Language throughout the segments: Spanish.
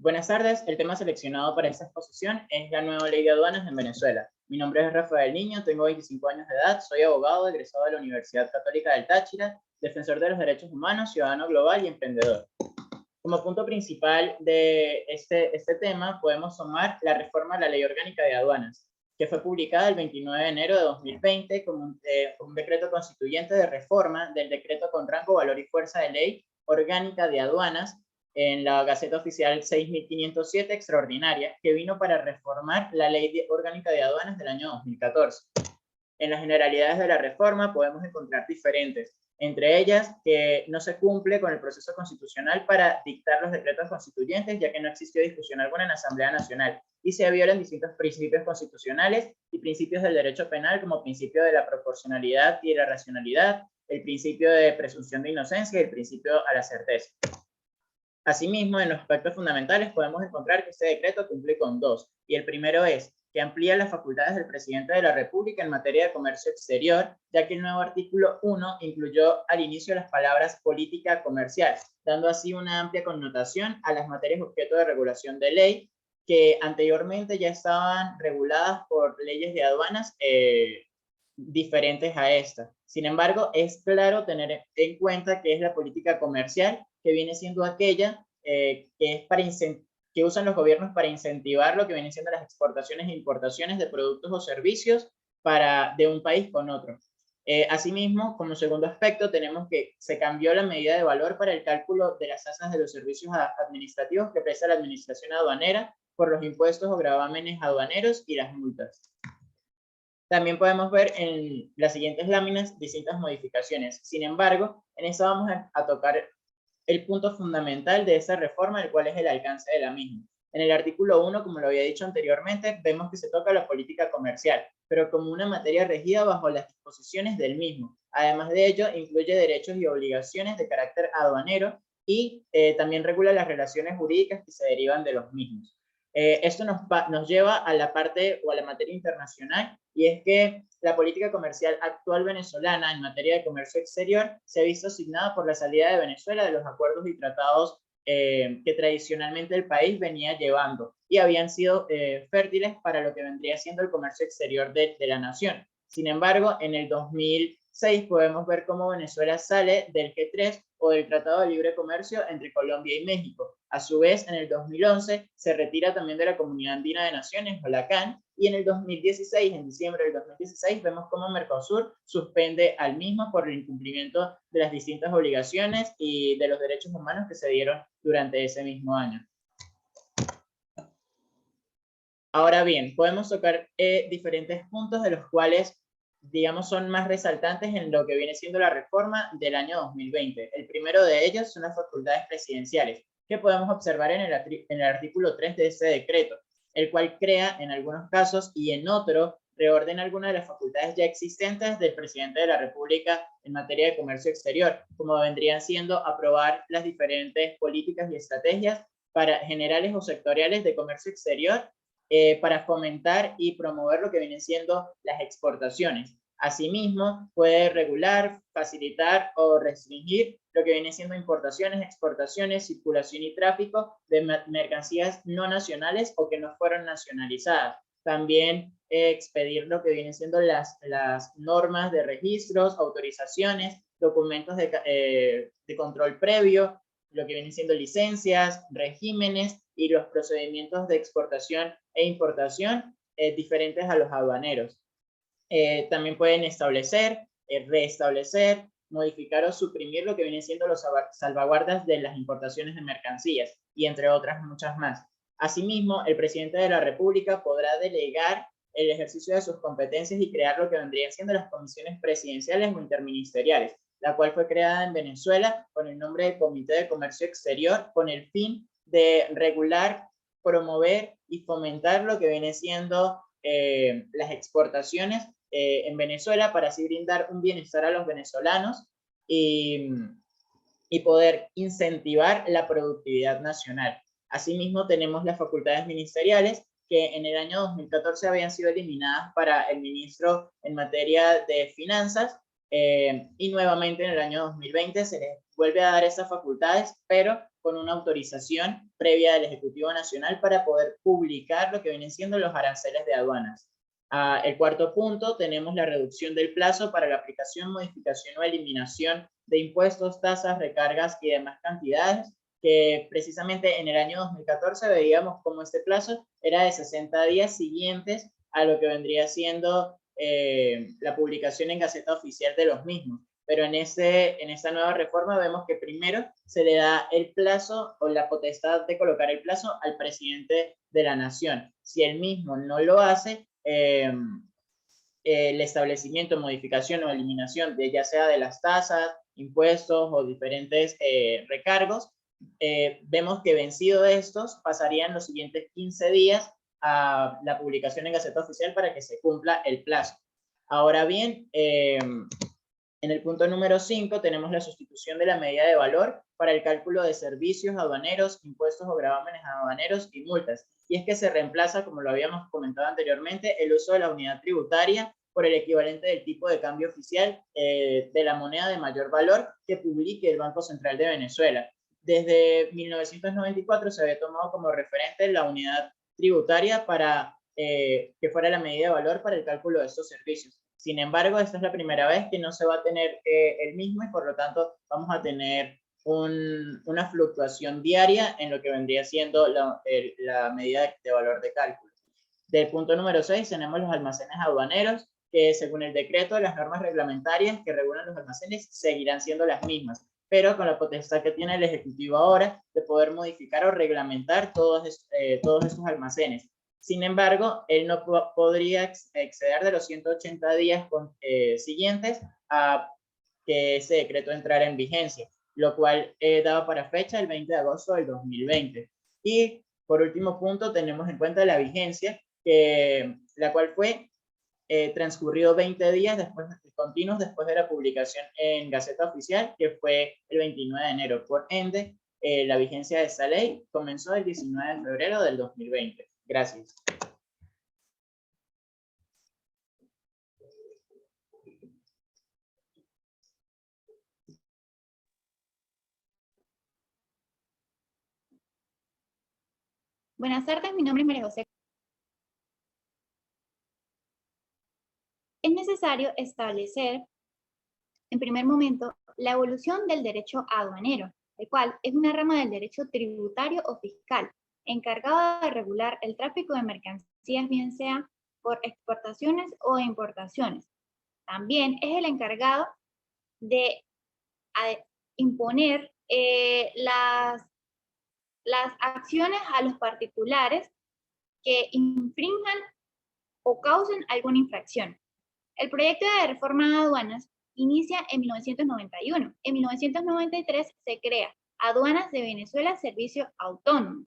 Buenas tardes, el tema seleccionado para esta exposición es la nueva ley de aduanas en Venezuela. Mi nombre es Rafael Niño, tengo 25 años de edad, soy abogado egresado de la Universidad Católica del Táchira, defensor de los derechos humanos, ciudadano global y emprendedor. Como punto principal de este tema podemos tomar la reforma a la Ley Orgánica de Aduanas, que fue publicada el 29 de enero de 2020 como un decreto constituyente de reforma del decreto con rango, valor y fuerza de Ley Orgánica de Aduanas en la Gaceta Oficial 6507 extraordinaria, que vino para reformar la Ley Orgánica de Aduanas del año 2014. En las generalidades de la reforma podemos encontrar diferentes, entre ellas que no se cumple con el proceso constitucional para dictar los decretos constituyentes, ya que no existió discusión alguna en la Asamblea Nacional, y se violan distintos principios constitucionales y principios del derecho penal, como principio de la proporcionalidad y la racionalidad, el principio de presunción de inocencia y el principio a la certeza. Asimismo, en los aspectos fundamentales podemos encontrar que este decreto cumple con dos, y el primero es que amplía las facultades del presidente de la República en materia de comercio exterior, ya que el nuevo artículo 1 incluyó al inicio las palabras política comercial, dando así una amplia connotación a las materias objeto de regulación de ley, que anteriormente ya estaban reguladas por leyes de aduanas diferentes a esta. Sin embargo, es claro tener en cuenta que es la política comercial, que viene siendo aquella que es que usan los gobiernos para incentivar lo que vienen siendo las exportaciones e importaciones de productos o servicios de un país con otro. Asimismo, como segundo aspecto, tenemos que se cambió la medida de valor para el cálculo de las tasas de los servicios administrativos que presta la administración aduanera por los impuestos o gravámenes aduaneros y las multas. También podemos ver en las siguientes láminas distintas modificaciones. Sin embargo, en esta vamos a tocar el punto fundamental de esa reforma, el cual es el alcance de la misma. En el artículo 1, como lo había dicho anteriormente, vemos que se toca la política comercial, pero como una materia regida bajo las disposiciones del mismo. Además de ello, incluye derechos y obligaciones de carácter aduanero y también regula las relaciones jurídicas que se derivan de los mismos. Esto nos lleva a la parte o a la materia internacional, y es que la política comercial actual venezolana en materia de comercio exterior se ha visto asignada por la salida de Venezuela de los acuerdos y tratados que tradicionalmente el país venía llevando y habían sido fértiles para lo que vendría siendo el comercio exterior de la nación. Sin embargo, en el 2006 podemos ver cómo Venezuela sale del G3 o del Tratado de Libre Comercio entre Colombia y México. A su vez, en el 2011 se retira también de la Comunidad Andina de Naciones, o la CAN, y en el 2016, en diciembre del 2016, vemos cómo Mercosur suspende al mismo por el incumplimiento de las distintas obligaciones y de los derechos humanos que se dieron durante ese mismo año. Ahora bien, podemos tocar diferentes puntos de los cuales, digamos, son más resaltantes en lo que viene siendo la reforma del año 2020. El primero de ellos son las facultades presidenciales, que podemos observar en el artículo 3 de este decreto, el cual crea en algunos casos y en otro reordena algunas de las facultades ya existentes del presidente de la República en materia de comercio exterior, como vendrían siendo aprobar las diferentes políticas y estrategias generales o sectoriales de comercio exterior, para fomentar y promover lo que vienen siendo las exportaciones. Asimismo, puede regular, facilitar o restringir lo que viene siendo importaciones, exportaciones, circulación y tráfico de mercancías no nacionales o que no fueron nacionalizadas. También expedir lo que vienen siendo las normas de registros, autorizaciones, documentos de control previo, lo que vienen siendo licencias, regímenes y los procedimientos de exportación e importación diferentes a los aduaneros. También pueden establecer, restablecer, modificar o suprimir lo que vienen siendo los salvaguardas de las importaciones de mercancías, y entre otras muchas más. Asimismo, el presidente de la República podrá delegar el ejercicio de sus competencias y crear lo que vendrían siendo las comisiones presidenciales o interministeriales, la cual fue creada en Venezuela con el nombre de Comité de Comercio Exterior, con el fin de regular, promover y fomentar lo que viene siendo las exportaciones en Venezuela, para así brindar un bienestar a los venezolanos y poder incentivar la productividad nacional. Asimismo, tenemos las facultades ministeriales, que en el año 2014 habían sido eliminadas para el ministro en materia de finanzas, y nuevamente en el año 2020 se les vuelve a dar esas facultades, pero con una autorización previa del Ejecutivo Nacional para poder publicar lo que vienen siendo los aranceles de aduanas. El cuarto punto, tenemos la reducción del plazo para la aplicación, modificación o eliminación de impuestos, tasas, recargas y demás cantidades, que precisamente en el año 2014 veíamos como este plazo era de 60 días siguientes a lo que vendría siendo la publicación en Gaceta Oficial de los mismos. Pero en esta nueva reforma vemos que primero se le da el plazo o la potestad de colocar el plazo al presidente de la nación. Si él mismo no lo hace, el establecimiento, modificación o eliminación de ya sea de las tasas, impuestos o diferentes recargos, vemos que vencido estos pasarían los siguientes 15 días a la publicación en Gaceta Oficial para que se cumpla el plazo. Ahora bien, en el punto número 5 tenemos la sustitución de la medida de valor para el cálculo de servicios aduaneros, impuestos o gravámenes aduaneros y multas. Y es que se reemplaza, como lo habíamos comentado anteriormente, el uso de la unidad tributaria por el equivalente del tipo de cambio oficial de la moneda de mayor valor que publique el Banco Central de Venezuela. Desde 1994 se había tomado como referente la unidad tributaria para que fuera la medida de valor para el cálculo de estos servicios. Sin embargo, esta es la primera vez que no se va a tener el mismo y por lo tanto vamos a tener una fluctuación diaria en lo que vendría siendo la medida de valor de cálculo. Del punto número 6 tenemos los almacenes aduaneros, que según el decreto, las normas reglamentarias que regulan los almacenes seguirán siendo las mismas, pero con la potestad que tiene el Ejecutivo ahora de poder modificar o reglamentar todos estos almacenes. Sin embargo, él no podría exceder de los 180 días siguientes a que ese decreto entrara en vigencia, lo cual daba para fecha el 20 de agosto del 2020. Y por último punto, tenemos en cuenta la vigencia, la cual fue transcurrido 20 días continuos después de la publicación en Gaceta Oficial, que fue el 29 de enero. Por ende, la vigencia de esta ley comenzó el 19 de febrero del 2020. Gracias. Buenas tardes, mi nombre es María José. Es necesario establecer, en primer momento, la evolución del derecho aduanero, el cual es una rama del derecho tributario o fiscal, encargada de regular el tráfico de mercancías, bien sea por exportaciones o importaciones. También es el encargado de imponer las acciones a los particulares que infrinjan o causen alguna infracción. El proyecto de reforma de aduanas inicia en 1991. En 1993 se crea Aduanas de Venezuela Servicio Autónomo,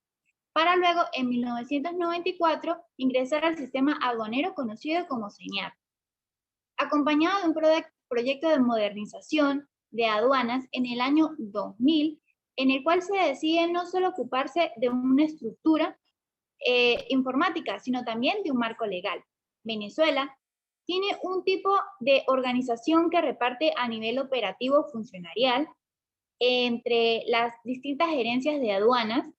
para luego en 1994 ingresar al sistema aduanero conocido como SENIAT, acompañado de un proyecto de modernización de aduanas en el año 2000, en el cual se decide no solo ocuparse de una estructura informática, sino también de un marco legal. Venezuela tiene un tipo de organización que reparte a nivel operativo funcionarial entre las distintas gerencias de aduanas.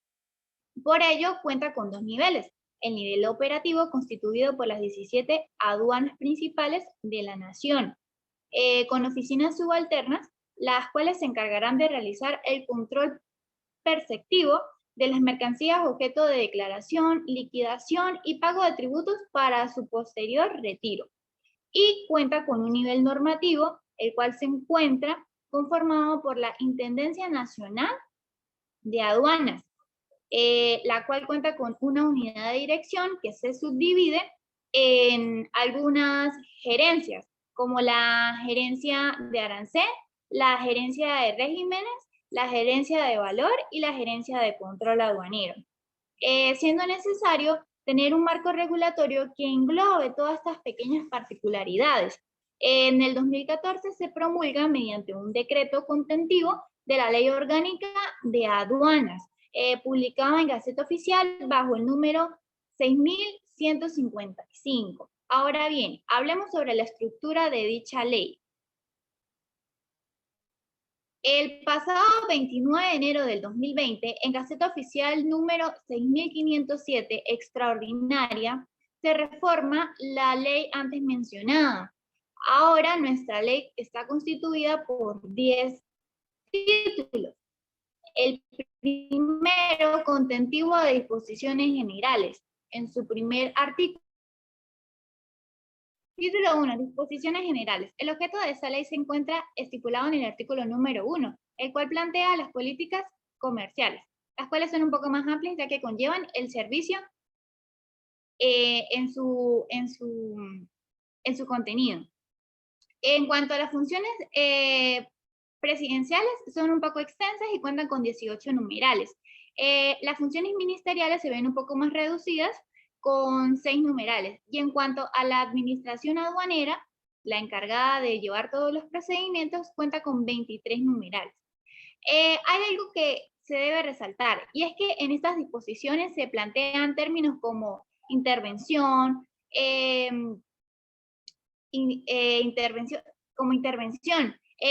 Por ello, cuenta con 2 niveles. El nivel operativo, constituido por las 17 aduanas principales de la nación, con oficinas subalternas, las cuales se encargarán de realizar el control perceptivo de las mercancías objeto de declaración, liquidación y pago de tributos para su posterior retiro. Y cuenta con un nivel normativo, el cual se encuentra conformado por la Intendencia Nacional de Aduanas, la cual cuenta con una unidad de dirección que se subdivide en algunas gerencias, como la gerencia de arancel, la gerencia de regímenes, la gerencia de valor y la gerencia de control aduanero, siendo necesario tener un marco regulatorio que englobe todas estas pequeñas particularidades. En el 2014 se promulga mediante un decreto contentivo de la Ley Orgánica de Aduanas, publicado en Gaceta Oficial bajo el número 6155. Ahora bien, hablemos sobre la estructura de dicha ley. El pasado 29 de enero del 2020, en Gaceta Oficial número 6507, extraordinaria, se reforma la ley antes mencionada. Ahora nuestra ley está constituida por 10 títulos. El primero, contentivo de disposiciones generales. En su primer artículo, Título 1. Disposiciones generales. El objeto de esta ley se encuentra estipulado en el artículo número 1, el cual plantea las políticas comerciales, las cuales son un poco más amplias ya que conllevan el servicio en su contenido. En cuanto a las funciones presidenciales, son un poco extensas y cuentan con 18 numerales. Las funciones ministeriales se ven un poco más reducidas, con 6 numerales. Y en cuanto a la administración aduanera, la encargada de llevar todos los procedimientos, cuenta con 23 numerales. Hay algo que se debe resaltar, y es que en estas disposiciones se plantean términos como intervención, intervención,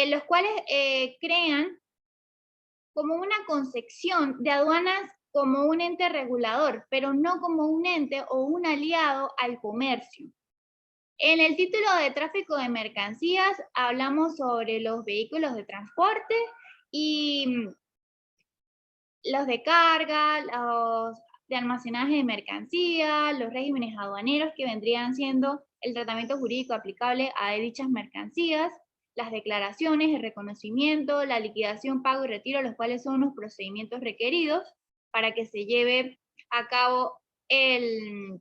los cuales crean como una concepción de aduanas como un ente regulador, pero no como un ente o un aliado al comercio. En el título de tráfico de mercancías hablamos sobre los vehículos de transporte y los de carga, los de almacenaje de mercancía, los regímenes aduaneros que vendrían siendo el tratamiento jurídico aplicable a dichas mercancías, las declaraciones, el reconocimiento, la liquidación, pago y retiro, los cuales son los procedimientos requeridos para que se lleve a cabo el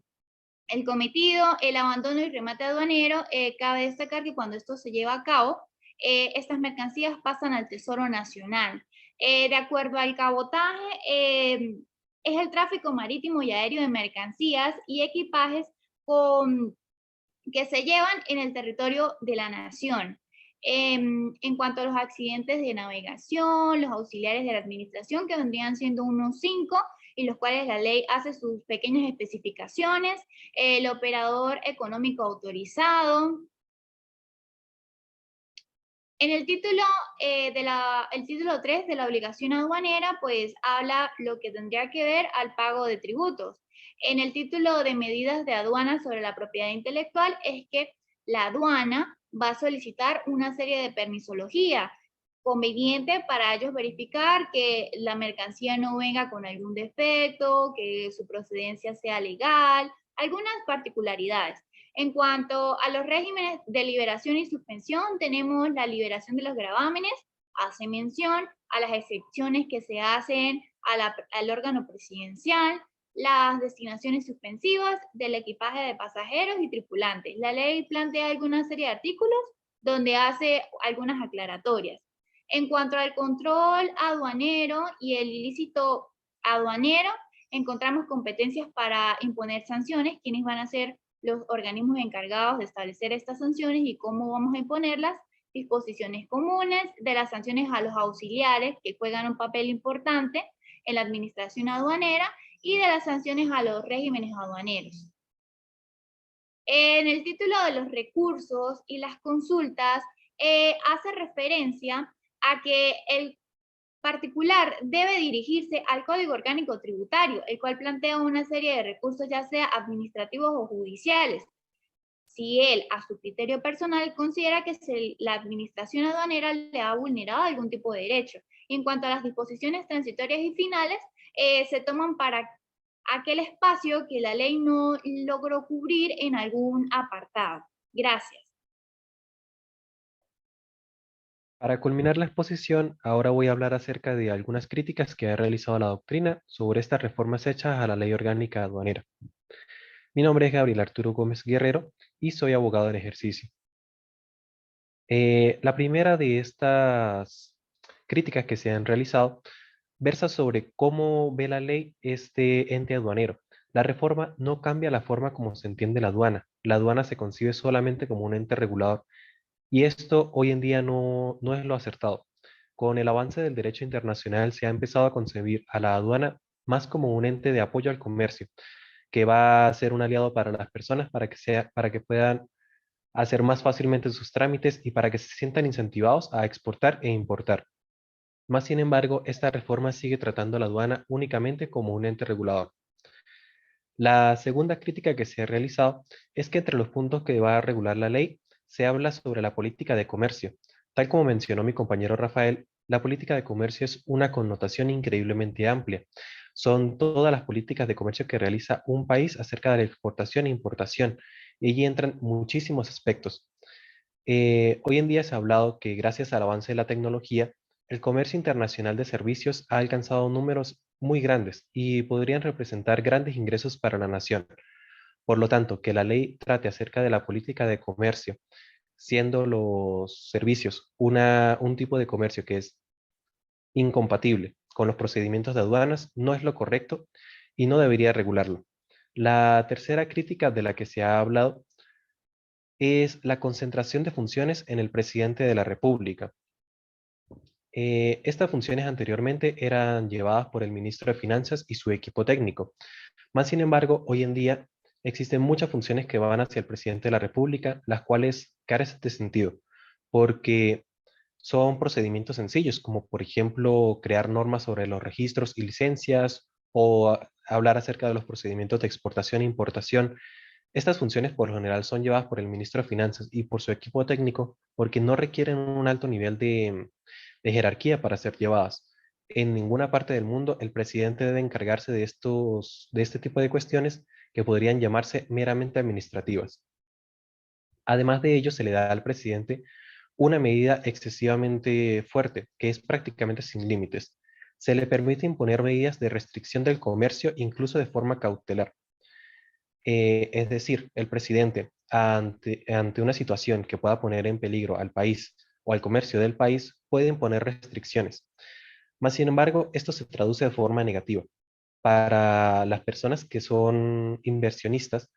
cometido, el abandono y remate aduanero. Cabe destacar que cuando esto se lleva a cabo, estas mercancías pasan al Tesoro Nacional. De acuerdo al cabotaje, es el tráfico marítimo y aéreo de mercancías y equipajes que se llevan en el territorio de la nación. En cuanto a los accidentes de navegación, los auxiliares de la administración, que vendrían siendo unos 5, y los cuales la ley hace sus pequeñas especificaciones, el operador económico autorizado. En el título, el título 3 de la obligación aduanera, pues habla lo que tendría que ver al pago de tributos. En el título de medidas de aduana sobre la propiedad intelectual es que la aduana va a solicitar una serie de permisología conveniente para ellos verificar que la mercancía no venga con algún defecto, que su procedencia sea legal, algunas particularidades. En cuanto a los regímenes de liberación y suspensión, tenemos la liberación de los gravámenes, hace mención a las excepciones que se hacen al órgano presidencial, las destinaciones suspensivas del equipaje de pasajeros y tripulantes. La ley plantea alguna serie de artículos donde hace algunas aclaratorias. En cuanto al control aduanero y el ilícito aduanero, encontramos competencias para imponer sanciones, quienes van a ser los organismos encargados de establecer estas sanciones y cómo vamos a imponerlas, disposiciones comunes de las sanciones a los auxiliares que juegan un papel importante en la administración aduanera y de las sanciones a los regímenes aduaneros. En el título de los recursos y las consultas hace referencia a que el particular debe dirigirse al Código Orgánico Tributario, el cual plantea una serie de recursos ya sea administrativos o judiciales. Si él, a su criterio personal, considera que la administración aduanera le ha vulnerado algún tipo de derecho. Y en cuanto a las disposiciones transitorias y finales, se toman para aquel espacio que la ley no logró cubrir en algún apartado. Gracias. Para culminar la exposición, ahora voy a hablar acerca de algunas críticas que ha realizado la doctrina sobre estas reformas hechas a la Ley Orgánica Aduanera. Mi nombre es Gabriel Arturo Gómez Guerrero y soy abogado en ejercicio. La primera de estas críticas que se han realizado versa sobre cómo ve la ley este ente aduanero. La reforma no cambia la forma como se entiende la aduana. La aduana se concibe solamente como un ente regulador y esto hoy en día no es lo acertado. Con el avance del derecho internacional se ha empezado a concebir a la aduana más como un ente de apoyo al comercio, que va a ser un aliado para las personas para que puedan hacer más fácilmente sus trámites y para que se sientan incentivados a exportar e importar. Más sin embargo, esta reforma sigue tratando a la aduana únicamente como un ente regulador. La segunda crítica que se ha realizado es que entre los puntos que va a regular la ley se habla sobre la política de comercio. Tal como mencionó mi compañero Rafael, la política de comercio es una connotación increíblemente amplia. Son todas las políticas de comercio que realiza un país acerca de la exportación e importación. Y allí entran muchísimos aspectos. Hoy en día se ha hablado que gracias al avance de la tecnología, el comercio internacional de servicios ha alcanzado números muy grandes y podrían representar grandes ingresos para la nación. Por lo tanto, que la ley trate acerca de la política de comercio, siendo los servicios un tipo de comercio que es incompatible con los procedimientos de aduanas, no es lo correcto y no debería regularlo. La tercera crítica de la que se ha hablado es la concentración de funciones en el presidente de la República. Estas funciones anteriormente eran llevadas por el ministro de Finanzas y su equipo técnico. Más sin embargo, hoy en día existen muchas funciones que van hacia el presidente de la República, las cuales carecen de sentido, porque son procedimientos sencillos, como por ejemplo crear normas sobre los registros y licencias o hablar acerca de los procedimientos de exportación e importación. Estas funciones por lo general son llevadas por el ministro de Finanzas y por su equipo técnico porque no requieren un alto nivel de jerarquía para ser llevadas. En ninguna parte del mundo el presidente debe encargarse de este tipo de cuestiones que podrían llamarse meramente administrativas. Además de ello, se le da al presidente una medida excesivamente fuerte, que es prácticamente sin límites. Se le permite imponer medidas de restricción del comercio incluso de forma cautelar. Es decir, el presidente, ante una situación que pueda poner en peligro al país o al comercio del país, puede imponer restricciones. Más sin embargo, esto se traduce de forma negativa. Para las personas que son inversionistas,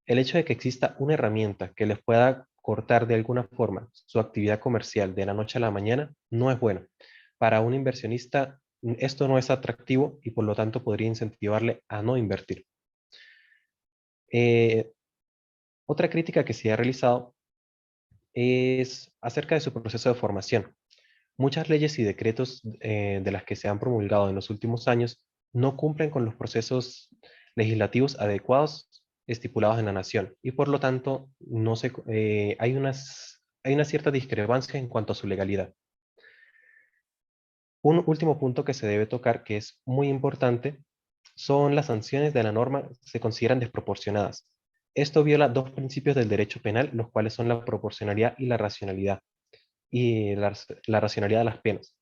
el hecho de que exista una herramienta que les pueda cortar de alguna forma su actividad comercial de la noche a la mañana no es bueno. Para un inversionista, esto no es atractivo y por lo tanto podría incentivarle a no invertir. Eh, Otra crítica que se ha realizado es acerca de su proceso de formación. Muchas leyes y decretos de las que se han promulgado en los últimos años no cumplen con los procesos legislativos adecuados estipulados en la nación y por lo tanto hay una cierta discrepancia en cuanto a su legalidad. Un último punto que se debe tocar, que es muy importante, son las sanciones de la norma se consideran desproporcionadas. Esto viola dos principios del derecho penal, los cuales son la proporcionalidad y la racionalidad, y la racionalidad de las penas.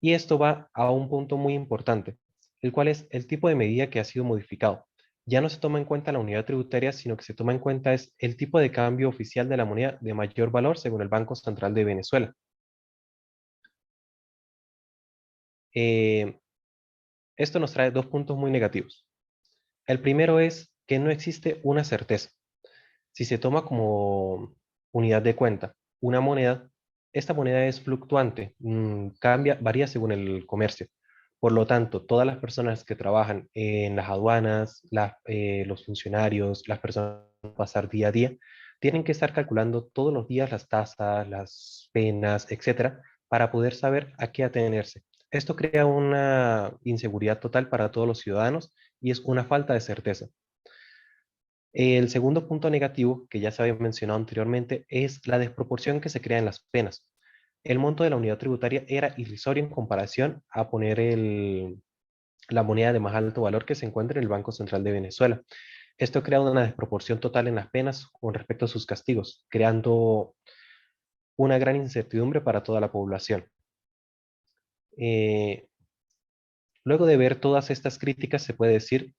Y esto va a un punto muy importante, el cual es el tipo de medida que ha sido modificado. Ya no se toma en cuenta la unidad tributaria, sino que se toma en cuenta es el tipo de cambio oficial de la moneda de mayor valor según el Banco Central de Venezuela. Eh, Esto nos trae dos puntos muy negativos. El primero es que no existe una certeza. Si se toma como unidad de cuenta una moneda, esta moneda es fluctuante, varía según el comercio. Por lo tanto, todas las personas que trabajan en las aduanas, los funcionarios, las personas que pasar día a día, tienen que estar calculando todos los días las tasas, las penas, etcétera, para poder saber a qué atenerse. Esto crea una inseguridad total para todos los ciudadanos y es una falta de certeza. El segundo punto negativo, que ya se había mencionado anteriormente, es la desproporción que se crea en las penas. El monto de la unidad tributaria era irrisorio en comparación a poner la moneda de más alto valor que se encuentra en el Banco Central de Venezuela. Esto crea una desproporción total en las penas con respecto a sus castigos, creando una gran incertidumbre para toda la población. Eh, Luego de ver todas estas críticas, se puede decir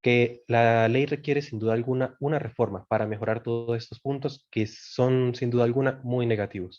que la ley requiere sin duda alguna una reforma para mejorar todos estos puntos que son sin duda alguna muy negativos.